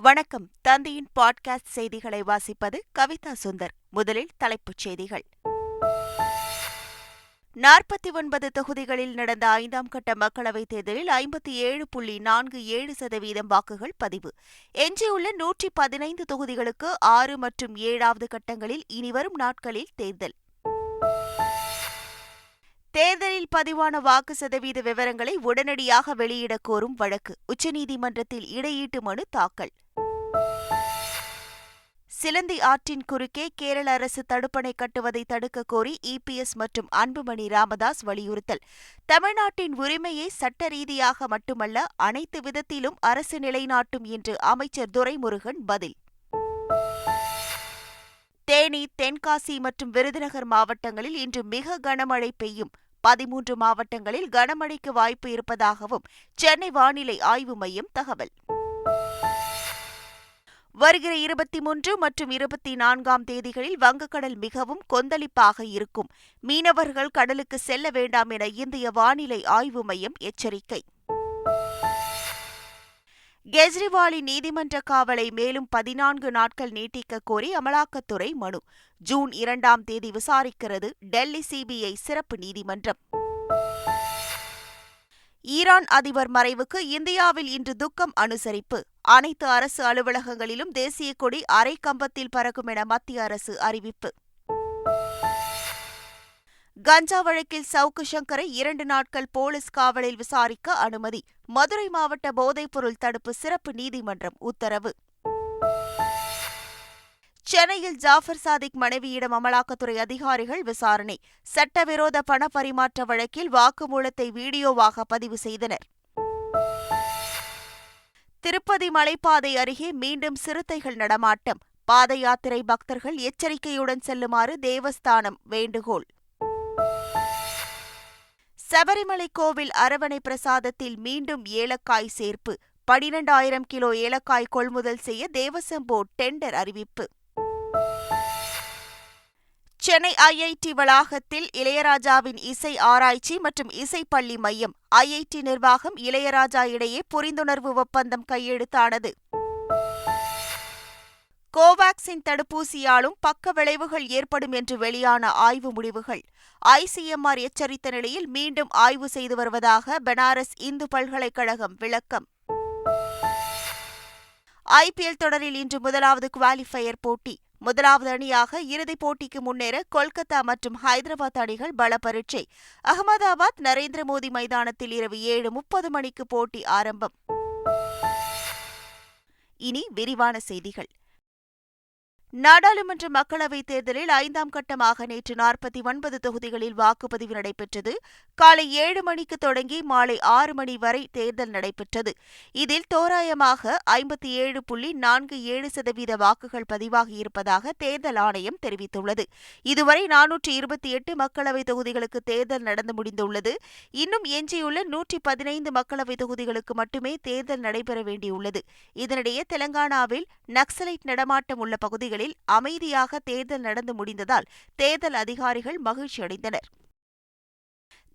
வணக்கம். தந்தையின் பாட்காஸ்ட் செய்திகளை வாசிப்பது கவிதா சுந்தர். முதலில் தலைப்புச் செய்திகள். 49 தொகுதிகளில் நடந்த 5ஆம் கட்ட மக்களவைத் தேர்தலில் 57.47% வாக்குகள் பதிவு. எஞ்சியுள்ள 115 தொகுதிகளுக்கு 6 மற்றும் 7வது கட்டங்களில் இனிவரும் நாட்களில் தேர்தல். தேர்தலில் பதிவான வாக்கு சதவீத விவரங்களை உடனடியாக வெளியிடக் கோரும் வழக்கு. உச்சநீதிமன்றத்தில் இடையீட்டு மனு தாக்கல். சிலந்தி ஆற்றின் குறுக்கே கேரள அரசு தடுப்பணை கட்டுவதை தடுக்க கோரி இபிஎஸ் மற்றும் அன்புமணி ராமதாஸ் வலியுறுத்தல். தமிழ்நாட்டின் உரிமையை சட்ட ரீதியாக மட்டுமல்ல, அனைத்து விதத்திலும் அரசு நிலைநாட்டும் என்று அமைச்சர் துரைமுருகன் பதில். தேனி, தென்காசி மற்றும் விருதுநகர் மாவட்டங்களில் இன்று மிக கனமழை பெய்யும். 13 மாவட்டங்களில் கனமழைக்கு வாய்ப்பு இருப்பதாகவும் சென்னை வானிலை ஆய்வு மையம் தகவல். வருகிற 23 மற்றும் 24ஆம் தேதிகளில் வங்கக்கடல் மிகவும் கொந்தளிப்பாக இருக்கும். மீனவர்கள் கடலுக்கு செல்ல வேண்டாம் என இந்திய வானிலை ஆய்வு மையம் எச்சரிக்கை. கெஜ்ரிவாலின் நீதிமன்ற காவலை மேலும் 14 நாட்கள் நீட்டிக்க கோரி அமலாக்கத்துறை மனு. ஜூன் 2ஆம் தேதி விசாரிக்கிறது டெல்லி சிபிஐ சிறப்பு நீதிமன்றம். ஈரான் அதிபர் மறைவுக்கு இந்தியாவில் இன்று துக்கம் அனுசரிப்பு. அனைத்து அரசு அலுவலகங்களிலும் தேசிய கொடி அரை கம்பத்தில் பறக்கும் என மத்திய அரசு அறிவிப்பு. கஞ்சா வழக்கில் சவுக்கு சங்கரை 2 நாட்கள் போலீஸ் காவலில் விசாரிக்க அனுமதி. மதுரை மாவட்ட போதைப்பொருள் தடுப்பு சிறப்பு நீதிமன்றம் உத்தரவு. சென்னையில் ஜாஃபர் சாதிக் மனைவியிடம் அமலாக்கத்துறை அதிகாரிகள் விசாரணை. சட்டவிரோத பண பரிமாற்ற வழக்கில் வாக்குமூலத்தை வீடியோவாக பதிவு செய்தனர். திருப்பதி மலைப்பாதை அருகே மீண்டும் சிறுத்தைகள் நடமாட்டம். பாத யாத்திரை பக்தர்கள் எச்சரிக்கையுடன் செல்லுமாறு தேவஸ்தானம் வேண்டுகோள். சபரிமலை கோவில் அரவணை பிரசாதத்தில் மீண்டும் ஏலக்காய் சேர்ப்பு. 12,000 கிலோ ஏலக்காய் கொள்முதல் செய்ய தேவசம் போர்டு டெண்டர் அறிவிப்பு. சென்னை ஐஐடி வளாகத்தில் இளையராஜாவின் இசை ஆராய்ச்சி மற்றும் இசைப்பள்ளி மையம். ஐஐடி நிர்வாகம் இளையராஜா இடையே புரிந்துணர்வு ஒப்பந்தம் கையெழுத்தானது. கோவாக்சின் தடுப்பூசியாலும் பக்க விளைவுகள் ஏற்படும் என்று வெளியான ஆய்வு முடிவுகள். ஐசிஎம்ஆர் எச்சரித்த நிலையில் மீண்டும் ஆய்வு செய்து வருவதாக பனாரஸ் இந்து பல்கலைக்கழகம் விளக்கம். ஐபிஎல் தொடரில் இன்று முதலாவது குவாலிஃபயர் போட்டி. முதலாவது அணியாக இறுதிப் போட்டிக்கு முன்னேற கொல்கத்தா மற்றும் ஹைதராபாத் அணிகள் பல பரீட்சை. அகமதாபாத் நரேந்திர மோடி மைதானத்தில் இரவு 7:30 மணிக்கு போட்டி ஆரம்பம். இனி விரிவான செய்திகள். நாடாளுமன்ற மக்களவைத் தேர்தலில் 5ஆம் கட்டமாக நேற்று 49 தொகுதிகளில் வாக்குப்பதிவு நடைபெற்றது. காலை 7 மணிக்கு தொடங்கி மாலை 6 மணி வரை தேர்தல் நடைபெற்றது. இதில் தோராயமாக 57.47% வாக்குகள் பதிவாகியிருப்பதாக தேர்தல் ஆணையம் தெரிவித்துள்ளது. இதுவரை 428 மக்களவைத் தொகுதிகளுக்கு தேர்தல் நடந்து முடிந்துள்ளது. இன்னும் எஞ்சியுள்ள 115 மக்களவைத் தொகுதிகளுக்கு மட்டுமே தேர்தல் நடைபெற வேண்டியுள்ளது. இதனிடையே தெலங்கானாவில் நக்சலைட் நடமாட்டம் உள்ள பகுதிகளில் அமைதியாக தேர்தல் நடந்து முடிந்ததால் தேர்தல் அதிகாரிகள் மகிழ்ச்சியடைந்தனர்.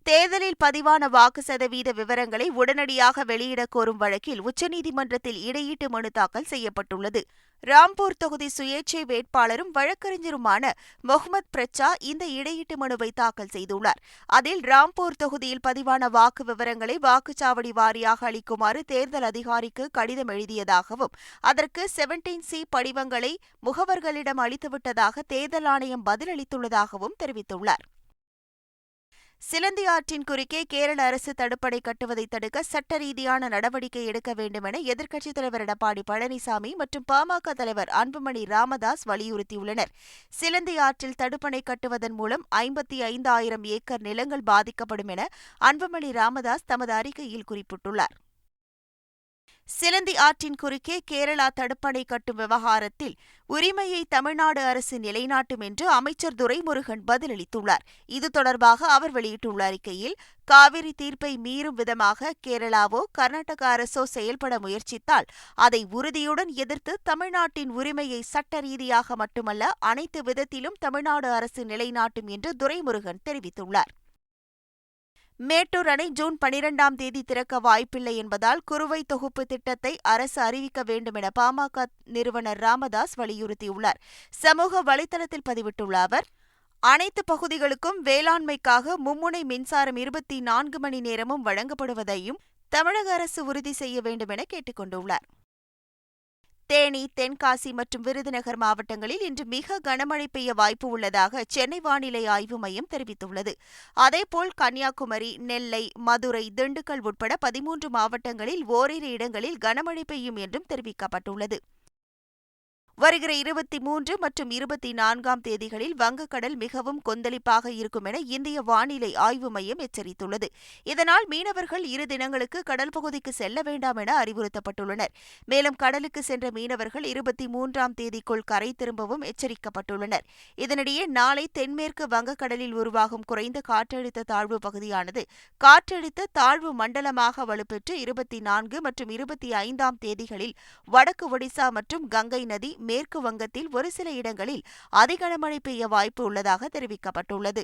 தேர்தலில் பதிவான வாக்கு சதவீத விவரங்களை உடனடியாக வெளியிடக் கோரும் வழக்கில் உச்சநீதிமன்றத்தில் இடையீட்டு மனு தாக்கல் செய்யப்பட்டுள்ளது. ராம்பூர் தொகுதி சுயேட்சை வேட்பாளரும் வழக்கறிஞருமான முகமது பிரச்சா இந்த இடையீட்டு மனுவை தாக்கல் செய்துள்ளார். அதில் ராம்பூர் தொகுதியில் பதிவான வாக்கு விவரங்களை வாக்குச்சாவடி வாரியாக அளிக்குமாறு தேர்தல் அதிகாரிக்கு கடிதம் எழுதியதாகவும் அதற்கு 17C படிவங்களை முகவர்களிடம் அளித்துவிட்டதாக தேர்தல் ஆணையம் பதிலளித்துள்ளதாகவும் தெரிவித்துள்ளார். சிலந்தி ஆற்றின் குறுக்கே கேரள அரசு தடுப்பணை கட்டுவதை தடுக்க சட்ட ரீதியான நடவடிக்கை எடுக்க வேண்டுமென எதிர்க்கட்சித் தலைவர் எடப்பாடி பழனிசாமி மற்றும் பாமக தலைவர் அன்புமணி ராமதாஸ் வலியுறுத்தியுள்ளனர். சிலந்தி ஆற்றில் தடுப்பணை கட்டுவதன் மூலம் 55,000 ஏக்கர் நிலங்கள் பாதிக்கப்படும் என அன்புமணி ராமதாஸ் தமது அறிக்கையில் குறிப்பிட்டுள்ளார். சிலந்தி ஆற்றின் குறுக்கே கேரளா தடுப்பணை கட்டும் விவகாரத்தில் உரிமையை தமிழ்நாடு அரசு நிலைநாட்டும் என்று அமைச்சர் துரைமுருகன் பதிலளித்துள்ளார். இது தொடர்பாக அவர் வெளியிட்டுள்ள அறிக்கையில், காவிரி தீர்ப்பை மீறும் விதமாக கேரளாவோ கர்நாடக அரசோ செயல்பட முயற்சித்தால் அதை உறுதியுடன் எதிர்த்து தமிழ்நாட்டின் உரிமையை சட்ட ரீதியாக மட்டுமல்ல, அனைத்து விதத்திலும் தமிழ்நாடு அரசு நிலைநாட்டும் என்று துரைமுருகன் தெரிவித்துள்ளார். மேட்டூர் அணை ஜூன் 12ஆம் தேதி திறக்க வாய்ப்பில்லை என்பதால் குறுவை தொகுப்பு திட்டத்தை அரசு அறிவிக்க வேண்டும் என பாமக நிறுவனர் ராமதாஸ் வலியுறுத்தியுள்ளார். சமூக வலைதளத்தில் பதிவிட்டுள்ள அவர், அனைத்து பகுதிகளுக்கும் வேளாண்மைக்காக மும்முனை மின்சாரம் 24 மணி நேரமும் வழங்கப்படுவதையும் தமிழக அரசு உறுதி செய்ய வேண்டும் என கேட்டுக் கொண்டுள்ளார். தேனி, தென்காசி மற்றும் விருதுநகர் மாவட்டங்களில் இன்று மிக கனமழை பெய்ய வாய்ப்பு உள்ளதாக சென்னை வானிலை ஆய்வு மையம் தெரிவித்துள்ளது. அதேபோல் கன்னியாகுமரி, நெல்லை, மதுரை, திண்டுக்கல் உட்பட 13 மாவட்டங்களில் ஓரிரு இடங்களில் கனமழை பெய்யும் என்றும் தெரிவிக்கப்பட்டுள்ளது. வருகிற 23 மற்றும் 24ஆம் தேதிகளில் வங்கக்கடல் மிகவும் கொந்தளிப்பாக இருக்கும் என இந்திய வானிலை ஆய்வு மையம் எச்சரித்துள்ளது. இதனால் மீனவர்கள் 2 தினங்களுக்கு கடல் பகுதிக்கு செல்ல வேண்டாம் என அறிவுறுத்தப்பட்டுள்ளனர். மேலும் கடலுக்கு சென்ற மீனவர்கள் 23ஆம் தேதிக்குள் கரை திரும்பவும் எச்சரிக்கப்பட்டுள்ளனர். இதனிடையே நாளை தென்மேற்கு வங்கக்கடலில் உருவாகும் குறைந்த காற்றழுத்த தாழ்வு பகுதியானது காற்றழுத்த தாழ்வு மண்டலமாக வலுப்பெற்று 24 மற்றும் 25ஆம் தேதிகளில் வடக்கு ஒடிசா மற்றும் கங்கை நதி, மேற்கு வங்கத்தில் ஒரு சில இடங்களில் அதிகனமழை பெய்ய வாய்ப்பு உள்ளதாக தெரிவிக்கப்பட்டுள்ளது.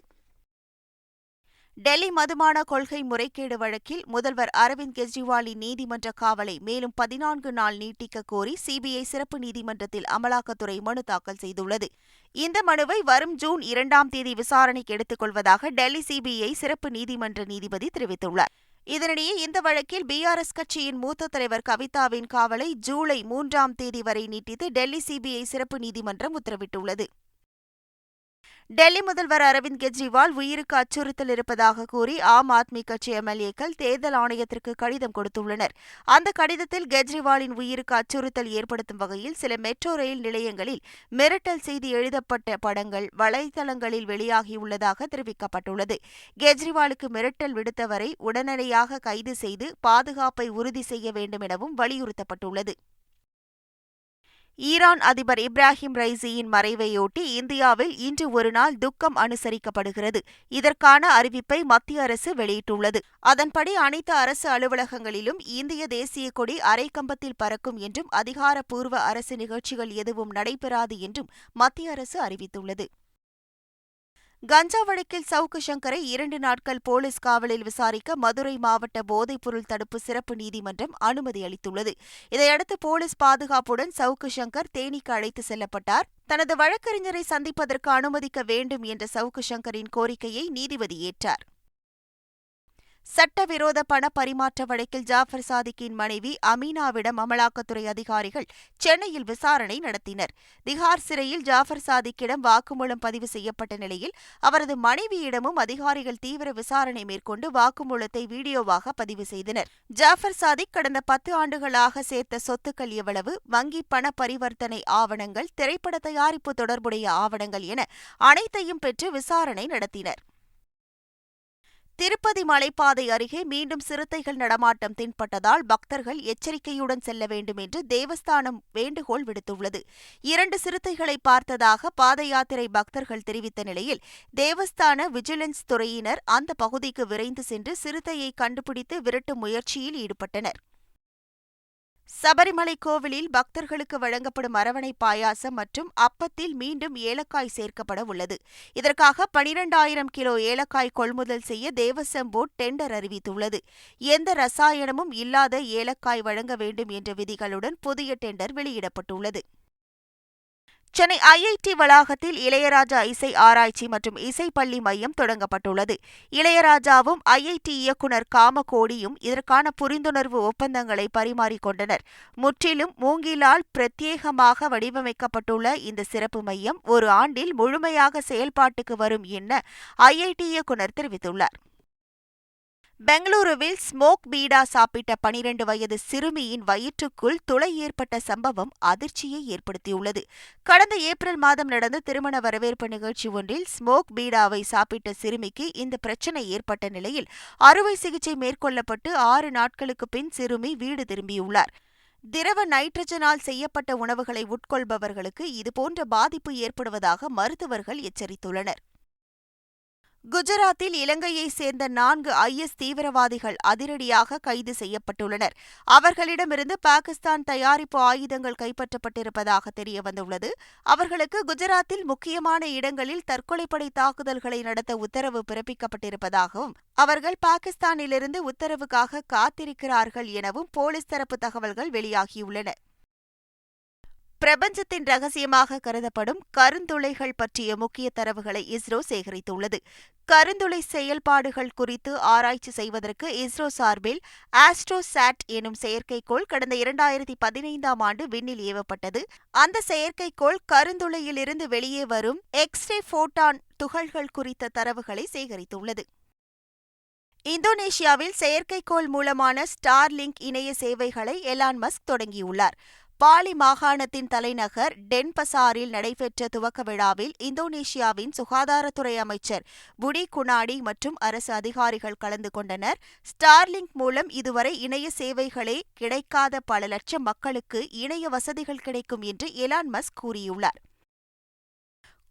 டெல்லி மதுபான கொள்கை முறைகேடு வழக்கில் முதல்வர் அரவிந்த் கெஜ்ரிவாலின் நீதிமன்ற காவலை மேலும் 14 நாள் நீட்டிக்க கோரி சிபிஐ சிறப்பு நீதிமன்றத்தில் அமலாக்கத்துறை மனு தாக்கல் செய்துள்ளது. இந்த மனுவை வரும் ஜூன் 2ஆம் தேதி விசாரணைக்கு எடுத்துக் கொள்வதாக டெல்லி சிபிஐ சிறப்பு நீதிமன்ற நீதிபதி தெரிவித்துள்ளார். இதனிடையே இந்த வழக்கில் பிஆர்எஸ் கட்சியின் மூத்த தலைவர் கவிதாவின் காவலை ஜூலை 3ஆம் தேதி வரை நீட்டித்து டெல்லி சிபிஐ சிறப்பு நீதிமன்றம் உத்தரவிட்டுள்ளது. டெல்லி முதல்வர் அரவிந்த் கெஜ்ரிவால் உயிருக்கு அச்சுறுத்தல் இருப்பதாக கூறி ஆம் ஆத்மி கட்சி எம்எல்ஏக்கள் தேர்தல் ஆணையத்திற்கு கடிதம் கொடுத்துள்ளனர். அந்த கடிதத்தில் கெஜ்ரிவாலின் உயிருக்கு அச்சுறுத்தல் ஏற்படுத்தும் வகையில் சில மெட்ரோ ரயில் நிலையங்களில் மிரட்டல் செய்தி எழுதப்பட்ட படங்கள் வலைதளங்களில் வெளியாகியுள்ளதாக தெரிவிக்கப்பட்டுள்ளது. கெஜ்ரிவாலுக்கு மிரட்டல் விடுத்தவரை உடனடியாக கைது செய்து பாதுகாப்பை உறுதி செய்ய வேண்டும் எனவும் வலியுறுத்தப்பட்டுள்ளது. ஈரான் அதிபர் இப்ராஹிம் ரைசியின் மறைவையொட்டி இந்தியாவில் இன்று ஒருநாள் துக்கம் அனுசரிக்கப்படுகிறது. இதற்கான அறிவிப்பை மத்திய அரசு வெளியிட்டுள்ளது. அதன்படி அனைத்து அரசு அலுவலகங்களிலும் இந்திய தேசிய கொடி அரைக்கம்பத்தில் பறக்கும் என்றும் அதிகாரப்பூர்வ அரசு நிகழ்ச்சிகள் எதுவும் நடைபெறாது என்றும் மத்திய அரசு அறிவித்துள்ளது. கஞ்சா வழக்கில் சவுக்கு சங்கரை 2 நாட்கள் போலீஸ் காவலில் விசாரிக்க மதுரை மாவட்ட போதைப்பொருள் தடுப்பு சிறப்பு நீதிமன்றம் அனுமதி அளித்துள்ளது. இதையடுத்து போலீஸ் பாதுகாப்புடன் சவுக்கு சங்கர் தேனிக்கு அழைத்து செல்லப்பட்டார். தனது வழக்கறிஞரை சந்திப்பதற்கு அனுமதிக்க வேண்டும் என்ற சவுக்கு சங்கரின் கோரிக்கையை நீதிபதி ஏற்றார். சட்டவிரோத பண பரிமாற்ற வழக்கில் ஜாஃபர் சாதிக்கின் மனைவி அமீனாவிடம் அமலாக்கத்துறை அதிகாரிகள் சென்னையில் விசாரணை நடத்தினர். திஹார் சிறையில் ஜாஃபர் சாதிக்கிடம் வாக்குமூலம் பதிவு செய்யப்பட்ட நிலையில் அவரது மனைவியிடமும் அதிகாரிகள் தீவிர விசாரணை மேற்கொண்டு வாக்குமூலத்தை வீடியோவாக பதிவு செய்தனர். ஜாஃபர் சாதிக் கடந்த 10 ஆண்டுகளாக சேர்த்த சொத்துக்கள் எவ்வளவு, வங்கி பண பரிவர்த்தனை ஆவணங்கள், திரைப்பட தயாரிப்பு தொடர்புடைய ஆவணங்கள் என அனைத்தையும் பெற்று விசாரணை நடத்தினர். திருப்பதி மலைப்பாதை அருகே மீண்டும் சிறுத்தைகள் நடமாட்டம் தென்பட்டதால் பக்தர்கள் எச்சரிக்கையுடன் செல்ல வேண்டும் என்று தேவஸ்தானம் வேண்டுகோள் விடுத்துள்ளது. 2 சிறுத்தைகளை பார்த்ததாக பாத யாத்திரை பக்தர்கள் தெரிவித்த நிலையில் தேவஸ்தான விஜிலன்ஸ் துறையினர் அந்த பகுதிக்கு விரைந்து சென்று சிறுத்தையை கண்டுபிடித்து விரட்டும் முயற்சியில் ஈடுபட்டனர். சபரிமலை கோவிலில் பக்தர்களுக்கு வழங்கப்படும் அரவணை பாயாசம் மற்றும் அப்பத்தில் மீண்டும் ஏலக்காய் சேர்க்கப்பட உள்ளது. இதற்காக 12,000 கிலோ ஏலக்காய் கொள்முதல் செய்ய தேவசம் போர்டு டெண்டர் அறிவித்துள்ளது. எந்த ரசாயனமும் இல்லாத ஏலக்காய் வழங்க வேண்டும் என்ற விதிகளுடன் புதிய டெண்டர் வெளியிடப்பட்டுள்ளது. சென்னை ஐஐடி வளாகத்தில் இளையராஜா இசை ஆராய்ச்சி மற்றும் இசைப்பள்ளி மையம் தொடங்கப்பட்டுள்ளது. இளையராஜாவும் ஐஐடி இயக்குநர் காமகோடியும் இதற்கான புரிந்துணர்வு ஒப்பந்தங்களை பரிமாறிக்கொண்டனர். முற்றிலும் மூங்கிலால் பிரத்யேகமாக வடிவமைக்கப்பட்டுள்ள இந்த சிறப்பு மையம் 1 ஆண்டில் முழுமையாக செயல்பாட்டுக்கு வரும் என ஐஐடி இயக்குநர் தெரிவித்துள்ளார். பெங்களூருவில் ஸ்மோக் பீடா சாப்பிட்ட 12 வயது சிறுமியின் வயிற்றுக்குள் துளை ஏற்பட்ட சம்பவம் அதிர்ச்சியை ஏற்படுத்தியுள்ளது. கடந்த ஏப்ரல் மாதம் நடந்த திருமண வரவேற்பு நிகழ்ச்சி ஒன்றில் ஸ்மோக் பீடாவை சாப்பிட்ட சிறுமிக்கு இந்த பிரச்சினை ஏற்பட்ட நிலையில் அறுவை சிகிச்சை மேற்கொள்ளப்பட்டு 6 நாட்களுக்கு பின் சிறுமி வீடு திரும்பியுள்ளார். திரவ நைட்ரஜனால் செய்யப்பட்ட உணவுகளை உட்கொள்பவர்களுக்கு இதுபோன்ற பாதிப்பு ஏற்படுவதாக மருத்துவர்கள் எச்சரித்துள்ளனர். குஜராத்தில் இலங்கையைச் சேர்ந்த 4 IS தீவிரவாதிகள் அதிரடியாக கைது செய்யப்பட்டுள்ளனர். அவர்களிடமிருந்து பாகிஸ்தான் தயாரிப்பு ஆயுதங்கள் கைப்பற்றப்பட்டிருப்பதாக தெரியவந்துள்ளது. அவர்களுக்கு குஜராத்தில் முக்கியமான இடங்களில் தற்கொலைப்படை தாக்குதல்களை நடத்த உத்தரவு பிறப்பிக்கப்பட்டிருப்பதாகவும் அவர்கள் பாகிஸ்தானிலிருந்து உத்தரவுக்காக காத்திருக்கிறார்கள் எனவும் போலீஸ் தரப்பு தகவல்கள் வெளியாகியுள்ளன. பிரபஞ்சத்தின் ரகசியமாக கருதப்படும் கருந்துளைகள் பற்றிய முக்கிய தரவுகளை இஸ்ரோ சேகரித்துள்ளது. கருந்துளை செயல்பாடுகள் குறித்து ஆராய்ச்சி செய்வதற்கு இஸ்ரோ சார்பில் ஆஸ்ட்ரோசாட் எனும் செயற்கைக்கோள் கடந்த 2015ஆம் ஆண்டு விண்ணில் ஏவப்பட்டது. அந்த செயற்கைக்கோள் கருந்துளையிலிருந்து வெளியே வரும் எக்ஸ்ரே போட்டான் துகள்கள் குறித்த தரவுகளை சேகரித்துள்ளது. இந்தோனேஷியாவில் செயற்கைக்கோள் மூலமான ஸ்டார்லிங்க் இணைய சேவைகளை எலான் மஸ்க் தொடங்கியுள்ளார். பாலி மாகாணத்தின் தலைநகர் டென்பசாரில் நடைபெற்ற துவக்க விழாவில் இந்தோனேஷியாவின் சுகாதாரத்துறை அமைச்சர் புடி குனாடி மற்றும் அரசு அதிகாரிகள் கலந்து கொண்டனர். ஸ்டார்லிங்க் மூலம் இதுவரை இணைய சேவைகளே கிடைக்காத பல லட்சம் மக்களுக்கு இணைய வசதிகள் கிடைக்கும் என்று எலான் மஸ்க் கூறியுள்ளார்.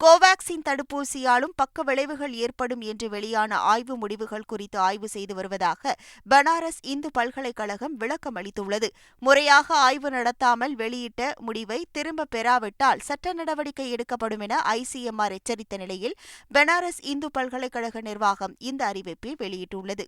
கோவாக்சின் தடுப்பூசியாலும் பக்க விளைவுகள் ஏற்படும் என்று வெளியான ஆய்வு முடிவுகள் குறித்து ஆய்வு செய்து வருவதாக பனாரஸ் இந்து பல்கலைக்கழகம் விளக்கம் அளித்துள்ளது. முறையாக ஆய்வு நடத்தாமல் வெளியிட்ட முடிவை திரும்பப் பெறாவிட்டால் சட்ட நடவடிக்கை எடுக்கப்படும் என ICMR எச்சரித்த நிலையில் பனாரஸ் இந்து பல்கலைக்கழக நிர்வாகம் இந்த அறிவிப்பை வெளியிட்டுள்ளது.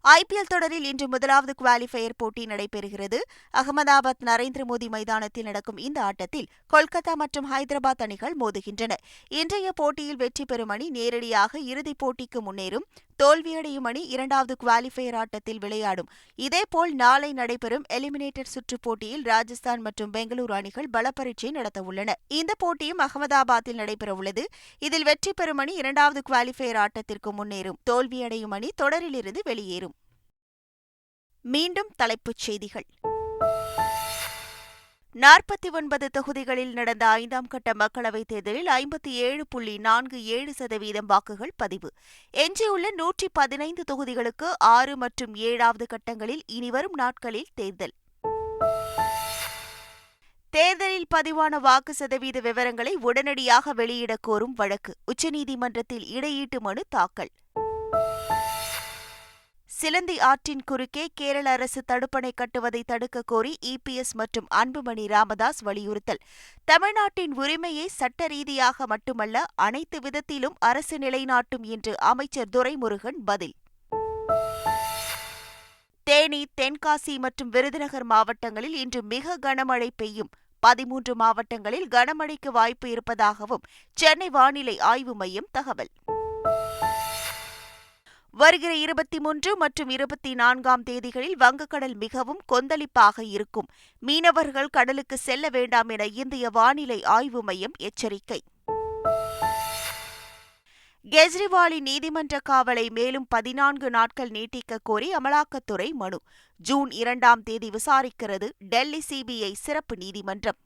IPL தொடரில் இன்று முதலாவது குவாலிஃபயர் போட்டி நடைபெறுகிறது. அகமதாபாத் நரேந்திர மோடி மைதானத்தில் நடக்கும் இந்த ஆட்டத்தில் கொல்கத்தா மற்றும் ஹைதராபாத் அணிகள் மோதுகின்றன. இன்றைய போட்டியில் வெற்றி பெறும் அணி நேரடியாக இறுதிப் போட்டிக்கு முன்னேறும். தோல்வியடையும் அணி இரண்டாவது குவாலிஃபயர் ஆட்டத்தில் விளையாடும். இதேபோல் நாளை நடைபெறும் எலிமினேட்டர் சுற்றுப் போட்டியில் ராஜஸ்தான் மற்றும் பெங்களூரு அணிகள் பலப்பரீட்சை நடத்தவுள்ளன. இந்த போட்டியும் அகமதாபாத்தில் நடைபெறவுள்ளது. இதில் வெற்றி பெறும் அணி இரண்டாவது குவாலிஃபயர் ஆட்டத்திற்கு முன்னேறும். தோல்வியடையும் அணி தொடரிலிருந்து வெளியேறும். மீண்டும் தலைப்புச் செய்திகள். 49 தொகுதிகளில் நடந்த 5ஆம் கட்ட மக்களவைத் தேர்தலில் 57.47% வாக்குகள் பதிவு. எஞ்சியுள்ள 115 தொகுதிகளுக்கு 6 மற்றும் 7வது கட்டங்களில் இனிவரும் நாட்களில் தேர்தல். தேர்தலில் பதிவான வாக்கு சதவீத விவரங்களை உடனடியாக வெளியிடக் கோரும் வழக்கு. உச்சநீதிமன்றத்தில் இடையீட்டு மனு தாக்கல். சிலந்தி ஆற்றின் குறுக்கே கேரள அரசு தடுப்பணை கட்டுவதை தடுக்க கோரி EPS மற்றும் அன்புமணி ராமதாஸ் வலியுறுத்தல். தமிழ்நாட்டின் உரிமையை சட்ட ரீதியாக மட்டுமல்ல அனைத்து விதத்திலும் அரசு நிலைநாட்டும் என்று அமைச்சர் துரைமுருகன் பதில். தேனி, தென்காசி மற்றும் விருதுநகர் மாவட்டங்களில் இன்று மிக கனமழை பெய்யும். 13 மாவட்டங்களில் கனமழைக்கு வாய்ப்பு இருப்பதாகவும் சென்னை வானிலை ஆய்வு மையம் தகவல். வருகிற 23 மற்றும் 24ஆம் தேதிகளில் வங்கக்கடல் மிகவும் கொந்தளிப்பாக இருக்கும். மீனவர்கள் கடலுக்கு செல்ல வேண்டாம் என இந்திய வானிலை ஆய்வு மையம் எச்சரிக்கை. கெஜ்ரிவாலின் நீதிமன்ற காவலை மேலும் 14 நாட்கள் நீட்டிக்க கோரி அமலாக்கத்துறை மனு. ஜூன் 2ஆம் தேதி விசாரிக்கிறது டெல்லி CBI சிறப்பு நீதிமன்றம்.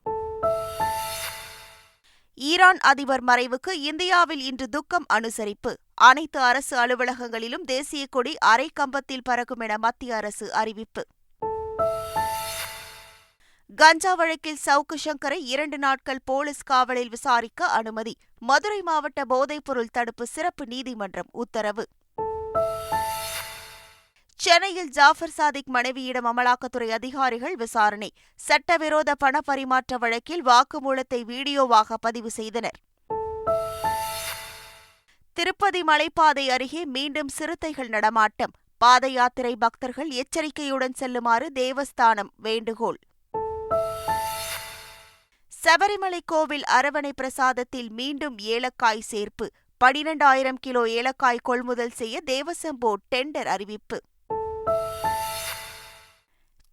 ஈரான் அதிபர் மறைவுக்கு இந்தியாவில் இன்று துக்கம் அனுசரிப்பு. அனைத்து அரசு அலுவலகங்களிலும் தேசிய கொடி அரை கம்பத்தில் பறக்கும் என மத்திய அரசு அறிவிப்பு. கஞ்சா வழக்கில் சவுக்கு சங்கரை 2 நாட்கள் போலீஸ் காவலில் விசாரிக்க அனுமதி. மதுரை மாவட்ட போதைப்பொருள் தடுப்பு சிறப்பு நீதிமன்றம் உத்தரவு. சென்னையில் ஜாஃபர் சாதிக் மனைவியிடம் அமலாக்கத்துறை அதிகாரிகள் விசாரணை. சட்டவிரோத பண பரிமாற்ற வழக்கில் வாக்குமூலத்தை வீடியோவாக பதிவு செய்தனர். திருப்பதி மலைப்பாதை அருகே மீண்டும் சிறுத்தைகள் நடமாட்டம். பாத யாத்திரை பக்தர்கள் எச்சரிக்கையுடன் செல்லுமாறு தேவஸ்தானம் வேண்டுகோள். சபரிமலை கோவில் அரவணை பிரசாதத்தில் மீண்டும் ஏலக்காய் சேர்ப்பு. 12,000 கிலோ ஏலக்காய் கொள்முதல் செய்ய தேவசம் போர்டு டெண்டர் அறிவிப்பு.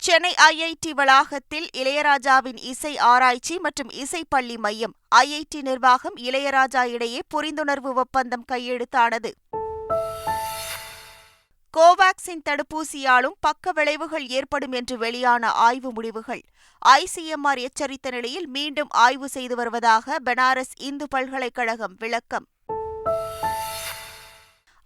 சென்னை IIT வளாகத்தில் இளையராஜாவின் இசை ஆராய்ச்சி மற்றும் இசைப்பள்ளி மையம். IIT நிர்வாகம் இளையராஜா இடையே புரிந்துணர்வு ஒப்பந்தம் கையெழுத்தானது. கோவாக்சின் தடுப்பூசியாலும் பக்க விளைவுகள் ஏற்படும் என்று வெளியான ஆய்வு முடிவுகள். ICMR எச்சரித்த நிலையில் மீண்டும் ஆய்வு செய்து வருவதாக பனாரஸ் இந்து பல்கலைக்கழகம் விளக்கம்.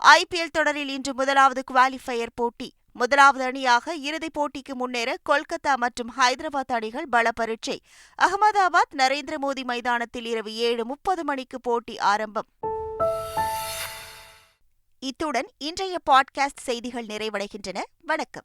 IPL தொடரில் இன்று முதலாவது குவாலிஃபயர் போட்டி. முதலாவது அணியாக இறுதிப் போட்டிக்கு முன்னேற கொல்கத்தா மற்றும் ஹைதராபாத் அணிகள் பல பரீட்சை. அகமதாபாத் நரேந்திர மோடி மைதானத்தில் இரவு 7:30 மணிக்கு போட்டி ஆரம்பம். இத்துடன் இன்றைய பாட்காஸ்ட் செய்திகள் நிறைவடைகின்றன. வணக்கம்.